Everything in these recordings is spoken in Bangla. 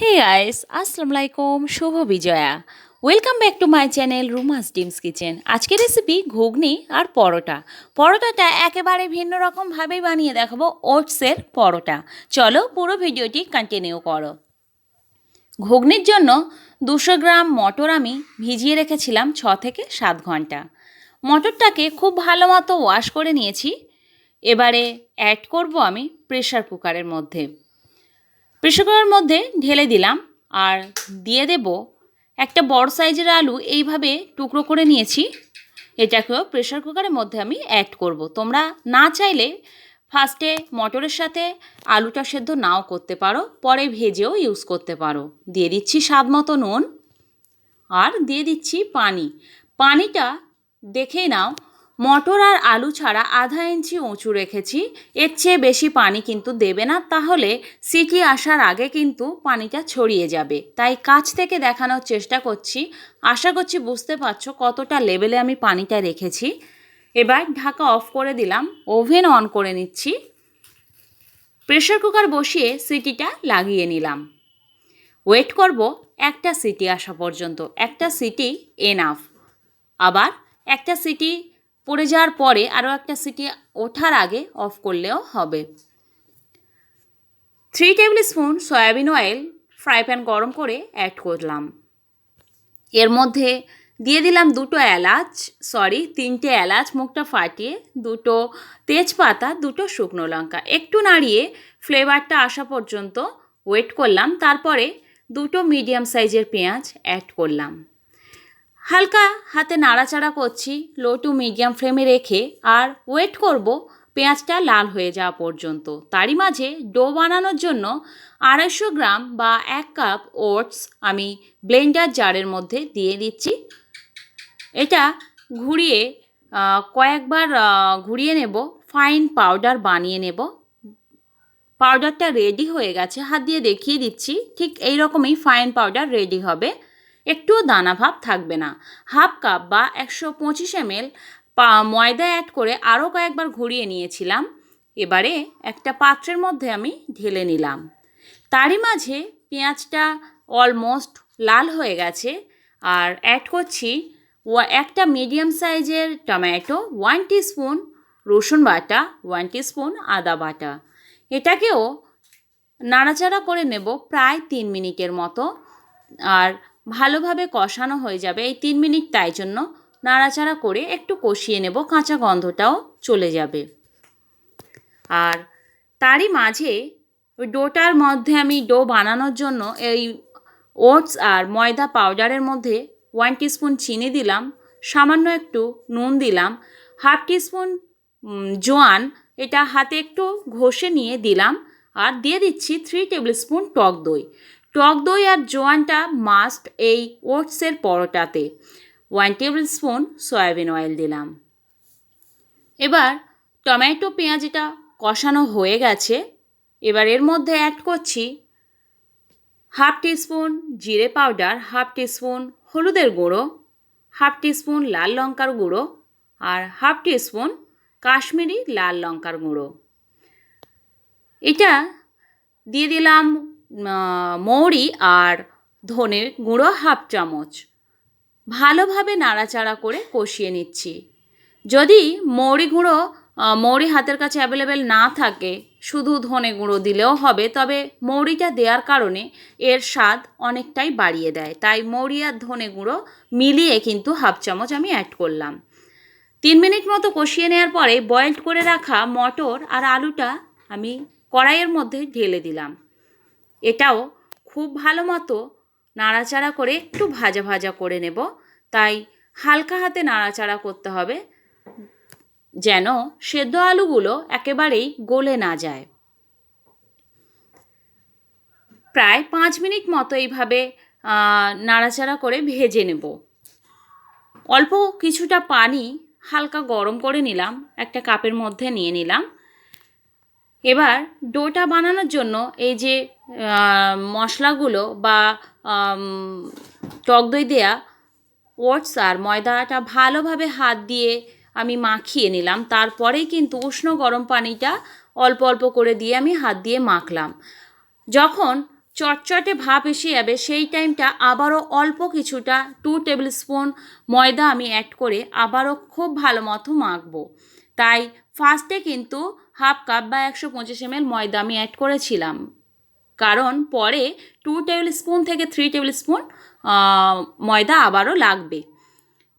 হে গাইস, আসসালামু আলাইকুম, শুভ বিজয়া। Welcome back to my channel Rumas Dims kitchen. আজকের রেসিপি ঘুগনি আর পরোটা। পরোটাটা একেবারে ভিন্ন রকমভাবেই বানিয়ে দেখাবো, ওটসের পরোটা। চলো পুরো ভিডিওটি কন্টিনিউ করো। ঘুগনির জন্য 200 গ্রাম মটর আমি ভিজিয়ে রেখেছিলাম 6 থেকে 7 ঘন্টা। মটরটাকে খুব ভালো মতো ওয়াশ করে নিয়েছি। এবারে অ্যাড করব আমি প্রেসার কুকারের মধ্যে। প্রেসার কুকারের মধ্যে ঢেলে দিলাম আর দিয়ে দেব একটা বড় সাইজের আলু, এইভাবে টুকরো করে নিয়েছি। এটাকেও প্রেসার কুকারের মধ্যে আমি অ্যাড করব। তোমরা না চাইলে ফার্স্টে মটরের সাথে আলুটা সেদ্ধ নাও করতে পারো, পরে ভেজেও ইউজ করতে পারো। দিয়ে দিচ্ছি স্বাদ মতো নুন আর দিয়ে দিচ্ছি পানি। পানিটা দেখেই নাও, মটর আর আলু ছাড়া আধা ইঞ্চি উঁচু রেখেছি। এর চেয়ে বেশি পানি কিন্তু দেবে না, তাহলে সিটি আসার আগে কিন্তু পানিটা ছড়িয়ে যাবে। তাই কাছ থেকে দেখানোর চেষ্টা করছি। আশা করছি বুঝতে পারছো কতটা লেভেলে আমি পানিটা রেখেছি। এবার ঢাকা অফ করে দিলাম, ওভেন অন করে নিচ্ছি। প্রেসার কুকার বসিয়ে সিটিটা লাগিয়ে নিলাম। ওয়েট করব একটা সিটি আসা পর্যন্ত। একটা সিটি এনাফ। আবার একটা সিটি পড়ে যাওয়ার পরে আরও একটা সিটি ওঠার আগে অফ করলেও হবে। 3 table spoon soybean oil fry pan গরম করে অ্যাড করলাম। এর মধ্যে দিয়ে দিলাম 3টে এলাচ মুখটা ফাটিয়ে, 2টো তেজপাতা, 2টো শুকনো লঙ্কা। একটু নাড়িয়ে ফ্লেভারটা আসা পর্যন্ত ওয়েট করলাম। তারপরে 2টো মিডিয়াম সাইজের পেঁয়াজ অ্যাড করলাম। হালকা হাতে নাড়াচাড়া করছি লো টু মিডিয়াম ফ্লেমে রেখে, আর ওয়েট করব পেঁয়াজটা লাল হয়ে যাওয়া পর্যন্ত। তারই মাঝে ডো বানানোর জন্য 250 গ্রাম বা 1 কাপ ওটস আমি ব্লেন্ডার জারের মধ্যে দিয়ে দিচ্ছি। এটা ঘুরিয়ে কয়েকবার ঘুরিয়ে নেব, ফাইন পাউডার বানিয়ে নেব। পাউডারটা রেডি হয়ে গেছে, হাত দিয়ে দেখিয়ে দিচ্ছি। ঠিক এই রকমই ফাইন পাউডার রেডি হবে, একটুও দানা ভাব থাকবে না। হাফ কাপ বা 125 ml ময়দা অ্যাড করে আরও কয়েকবার ঘুরিয়ে নিয়েছিলাম। এবারে একটা পাত্রের মধ্যে আমি ঢেলে নিলাম। তারই মাঝে পেঁয়াজটা অলমোস্ট লাল হয়ে গেছে, আর অ্যাড করছি একটা মিডিয়াম সাইজের টমেটো, 1 টিস্পুন রসুন বাটা, 1 টিস্পুন আদা বাটা। এটাকেও নাড়াচাড়া করে নেব প্রায় 3 মিনিটের মতো, আর ভালোভাবে কষানো হয়ে যাবে এই 3 মিনিট। তাই জন্য নাড়াচাড়া করে একটু কষিয়ে নেব, কাঁচা গন্ধটাও চলে যাবে। আর তারই মাঝে ওই ডোটার মধ্যে আমি ডো বানানোর জন্য এই ওটস আর ময়দা পাউডারের মধ্যে 1 টিস্পুন চিনি দিলাম, সামান্য একটু নুন দিলাম, হাফ টিস্পুন জোয়ান, এটা হাতে একটু ঘষে নিয়ে দিলাম, আর দিয়ে দিচ্ছি 3 টেবিল স্পুন টক দই। টক দই আর জোয়ানটা মাস্ট এই ওটসের পরোটাতে। 1 টেবিল স্পুন সয়াবিন অয়েল দিলাম। এবার টমেটো পেঁয়াজ এটা কষানো হয়ে গেছে। এবার এর মধ্যে অ্যাড করছি হাফ টিস্পুন জিরে পাউডার, হাফ টিস্পুন হলুদের গুঁড়ো, হাফ টিস্পুন লাল লঙ্কার গুঁড়ো, আর হাফ টিস্পুন কাশ্মীরি লাল লঙ্কার গুঁড়ো। এটা দিয়ে দিলাম মৌরি আর ধনের গুঁড়ো হাফ চামচ। ভালোভাবে নাড়াচাড়া করে কষিয়ে নিচ্ছি। যদি মৌরি হাতের কাছে অ্যাভেলেবেল না থাকে, শুধু ধনে গুঁড়ো দিলেও হবে, তবে মৌরিটা দেওয়ার কারণে এর স্বাদ অনেকটাই বাড়িয়ে দেয়। তাই মৌরি আর ধনে গুঁড়ো মিলিয়ে কিন্তু হাফ চামচ আমি অ্যাড করলাম। 3 মিনিট মতো কষিয়ে নেওয়ার পরে বয়েলড করে রাখা মটর আর আলুটা আমি কড়াইয়ের মধ্যে ঢেলে দিলাম। এটাও খুব ভালো মতো নাড়াচাড়া করে একটু ভাজা ভাজা করে নেব। তাই হালকা হাতে নাড়াচাড়া করতে হবে, যেন সেদ্ধ আলুগুলো একেবারেই গলে না যায়। প্রায় 5 মিনিট মতো এইভাবে নাড়াচাড়া করে ভেজে নেব। অল্প কিছুটা পানি হালকা গরম করে নিলাম, একটা কাপের মধ্যে নিয়ে নিলাম। এবার ডোটা বানানোর জন্য এই যে মশলাগুলো বা টক দই দেয়া ওটস আর ময়দাটা ভালোভাবে হাত দিয়ে আমি মাখিয়ে নিলাম। তারপরেই কিন্তু উষ্ণ গরম পানিটা অল্প অল্প করে দিয়ে আমি হাত দিয়ে মাখলাম। যখন চটচটে ভাব এসে যাবে সেই টাইমটা আবারও অল্প কিছুটা 2 টেবিল স্পুন ময়দা আমি অ্যাড করে আবারও খুব ভালো মতো মাখবো। তাই ফার্স্টে কিন্তু হাফ কাপ বা 125 ml ময়দা আমি অ্যাড করেছিলাম, কারণ পরে 2 টেবিল স্পুন থেকে 3 টেবিল স্পুন ময়দা আবারও লাগবে।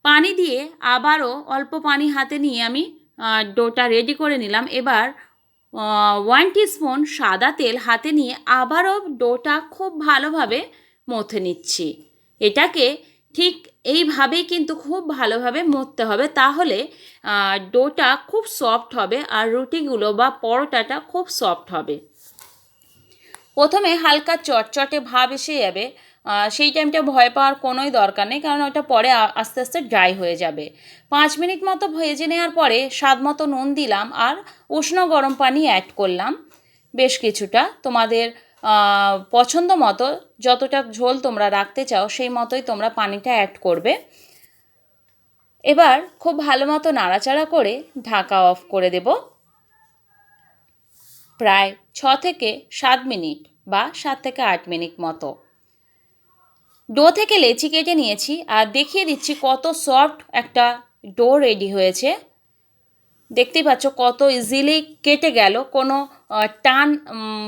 পানি দিয়ে আবারও অল্প পানি হাতে নিয়ে আমি ডোটা রেডি করে নিলাম। এবার 1 টিস্পুন সাদা তেল হাতে নিয়ে আবারও ডোটা খুব ভালোভাবে মথে নিচ্ছি। এটাকে ঠিক এইভাবেই কিন্তু খুব ভালোভাবে মথতে হবে, তাহলে ডোটা খুব সফট হবে আর রুটিগুলো বা পরোটাটা খুব সফট হবে। প্রথমে হালকা চটচটে ভাব এসে যাবে, সেই টাইমটা ভয় পাওয়ার কোনোই দরকার নেই, কারণ ওটা পরে আস্তে আস্তে ড্রাই হয়ে যাবে। 5 মিনিট মতো ভেজে নেওয়ার পরে স্বাদ মতো নুন দিলাম আর উষ্ণ গরম পানি অ্যাড করলাম বেশ কিছুটা। তোমাদের পছন্দ মতো যতটা ঝোল তোমরা রাখতে চাও সেই মতোই তোমরা পানিটা অ্যাড করবে। এবার খুব ভালো মতো নাড়াচাড়া করে ঢাকা অফ করে দেব প্রায় 6 থেকে 7 মিনিট বা 7 থেকে 8 মিনিট মতো। ডো থেকে লেচি কেটে নিয়েছি আর দেখিয়ে দিচ্ছি কত সফট একটা ডো রেডি হয়েছে। দেখতেই পাচ্ছ কত ইজিলি কেটে গেল, কোনো টান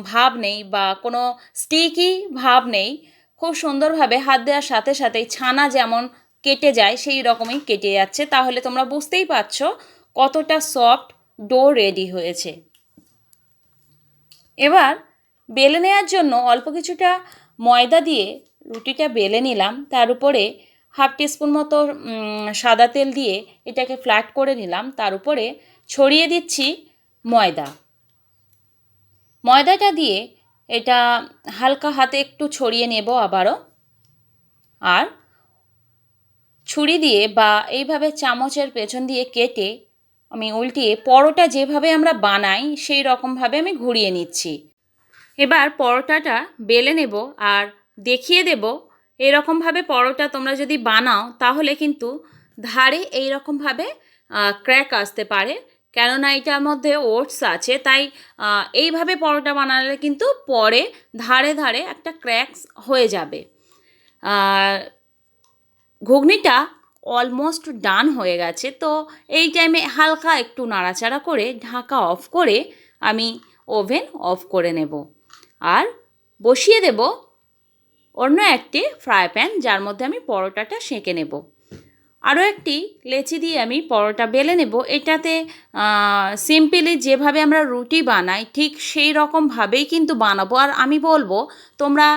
ভাব নেই বা কোনো স্টিকি ভাব নেই। খুব সুন্দরভাবে হাত দেওয়ার সাথে সাথেই ছানা যেমন কেটে যায় সেই রকমই কেটে যাচ্ছে, তাহলে তোমরা বুঝতেই পারছ কতটা সফট ডো রেডি হয়েছে। এবার বেলে নেওয়ার জন্য অল্প কিছুটা ময়দা দিয়ে রুটিটা বেলে নিলাম, তার উপরে হাফ টিস্পুন মতো সাদা তেল দিয়ে এটাকে ফ্ল্যাট করে নিলাম, তার উপরে ছড়িয়ে দিচ্ছি ময়দাটা দিয়ে এটা হালকা হাতে একটু ছড়িয়ে নেব আবারও, আর ছুরি দিয়ে বা এইভাবে চামচের পেছন দিয়ে কেটে আমি উল্টিয়ে পরোটা যেভাবে আমরা বানাই সেই রকমভাবে আমি ঘুরিয়ে নিচ্ছি। এবার পরোটাটা বেলে নেব আর দেখিয়ে দেব এরকমভাবে পরোটা তোমরা যদি বানাও তাহলে কিন্তু ধারে এইরকমভাবে ক্র্যাক আসতে পারে, কেননা এটার মধ্যে ওটস আছে, তাই এইভাবে পরোটা বানালে কিন্তু পরে ধারে ধারে একটা ক্র্যাকস হয়ে যাবে। ঘুগনিটা অলমোস্ট ডান হয়ে গেছে, তো এই টাইমে হালকা একটু নাড়াচাড়া করে ঢাকা অফ করে আমি ওভেন অফ করে নেব আর বসিয়ে দেব অন্য একটি ফ্রাই প্যান, যার মধ্যে আমি পরোটাটা সেঁকে নেব। আরও একটি লেচি দিয়ে আমি পরোটা বেলে নেব। এটাতে সিম্পলি যেভাবে আমরা রুটি বানাই ঠিক সেই রকমভাবেই কিন্তু বানাবো। আর আমি বলবো তোমরা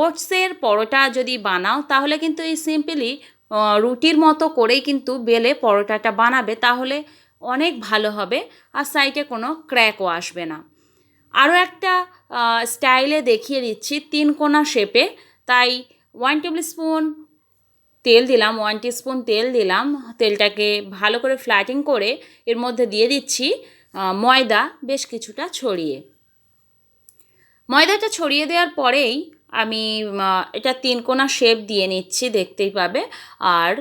ওটসের পরোটা যদি বানাও তাহলে কিন্তু এই সিম্পলি রুটির মতো করেই কিন্তু বেলে পরোটাটা বানাবে, তাহলে অনেক ভালো হবে আর সাইডে কোনো ক্র্যাকও আসবে না। আরও একটা স্টাইলে দেখিয়ে দিচ্ছি 3 কোনা শেপে, তাই 1 টেবিল স্পুন তেল দিলাম, 1 টিস্পুন তেল দিলাম, তেলটাকে ভালো করে ফ্ল্যাটিং করে এর মধ্যে দিয়ে দিচ্ছি ময়দা বেশ কিছুটা ছড়িয়ে। ময়দাটা ছড়িয়ে দেওয়ার পরেই আমি এটা 3 কোনা শেপ দিয়ে নিচ্ছি, দেখতেই পাবে। আর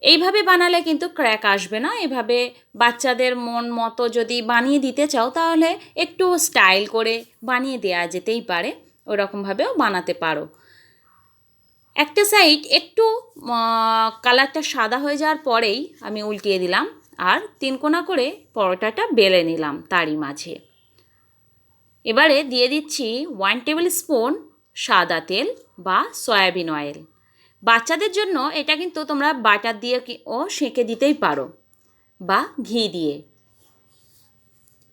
এইভাবে বানালে কিন্তু ক্র্যাক আসবে না। এভাবে বাচ্চাদের মন মতো যদি বানিয়ে দিতে চাও তাহলে একটু স্টাইল করে বানিয়ে দেওয়া যেতেই পারে, ওরকমভাবেও বানাতে পারো। একটা সাইড একটু কালারটা সাদা হয়ে যাওয়ার পরেই আমি উল্টিয়ে দিলাম আর 3 কোনা করে পরোটাটা বেলে নিলাম তারই মাঝে। এবারে দিয়ে দিচ্ছি 1 টেবিল স্পুন সাদা তেল বা সয়াবিন অয়েল। বাচ্চাদের জন্য এটা কিন্তু তোমরা বাটার দিয়ে ও সেঁকে দিতেই পারো বা ঘি দিয়ে।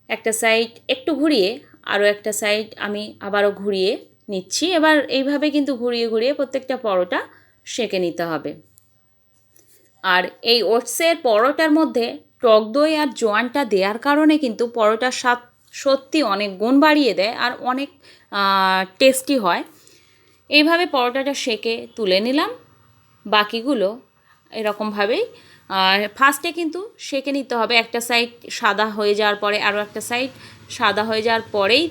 একটা সাইড একটু ঘুরিয়ে আরও একটা সাইড আমি আবারও ঘুরিয়ে নিচ্ছি। এবার এইভাবে কিন্তু ঘুরিয়ে ঘুরিয়ে প্রত্যেকটা পরোটা সেঁকে নিতে হবে। আর এই ওটসের পরোটার মধ্যে টক দই আর জোয়ানটা দেওয়ার কারণে কিন্তু পরোটার স্বাদ সত্যি অনেক গুণ বাড়িয়ে দেয় আর অনেক টেস্টি হয়। এইভাবে পরোটাটা সেঁকে তুলে নিলাম। বাকিগুলো এরকমভাবেই ফার্স্টে কিন্তু সেঁকে নিতে হবে। একটা সাইড সাদা হয়ে যাওয়ার পরে আরও একটা সাইড সাদা হয়ে যাওয়ার পরেই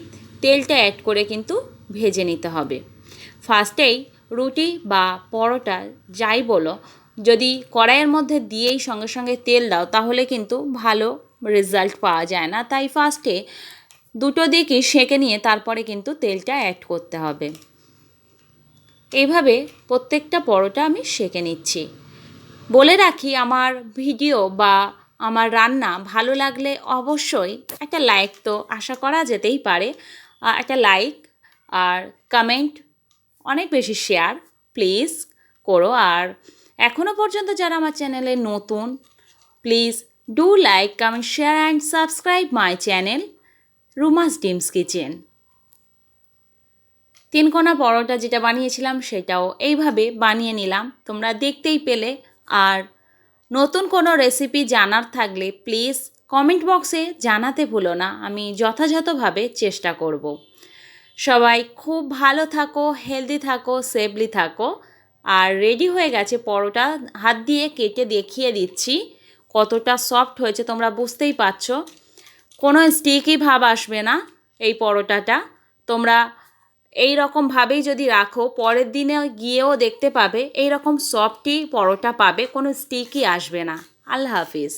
তেলটা অ্যাড করে কিন্তু ভেজে নিতে হবে। ফার্স্টেই রুটি বা পরোটা যাই বলো, যদি কড়াইয়ের মধ্যে দিয়েই সঙ্গে সঙ্গে তেল দাও তাহলে কিন্তু ভালো রেজাল্ট পাওয়া যায় না। তাই ফার্স্টে দুটো দিকই সেঁকে নিয়ে তারপরে কিন্তু তেলটা অ্যাড করতে হবে। এইভাবে প্রত্যেকটা পরোটা আমি সেঁকে নিচ্ছি। বলে রাখি, আমার ভিডিও বা আমার রান্না ভালো লাগলে অবশ্যই একটা লাইক তো আশা করা যেতেই পারে, একটা লাইক আর কমেন্ট, অনেক বেশি শেয়ার প্লিজ করো। আর এখনও পর্যন্ত যারা আমার চ্যানেলে নতুন, please do like, comment, share and subscribe my channel Rumas Dims kitchen. 3 কোনা পরোটা যেটা বানিয়েছিলাম সেটাও এইভাবে বানিয়ে নিলাম, তোমরা দেখতেই পেলে। আর নতুন কোনো রেসিপি জানার থাকলে প্লিজ কমেন্ট বক্সে জানাতে ভুলো না, আমি যথাযথভাবে চেষ্টা করব। সবাই খুব ভালো থাকো, হেলদি থাকো, সেফলি থাকো। আর রেডি হয়ে গেছে পরোটা, হাত দিয়ে কেটে দেখিয়ে দিচ্ছি কতটা সফট হয়েছে, তোমরা বুঝতেই পারছো। কোনো স্টিকি ভাব আসবে না এই পরোটাটা। তোমরা এই রকমভাবেই যদি রাখো, পরের দিনে গিয়েও দেখতে পাবে এই রকম সফটই পরোটা পাবে, কোনো স্টিকি আসবে না। আল্লাহ হাফিজ।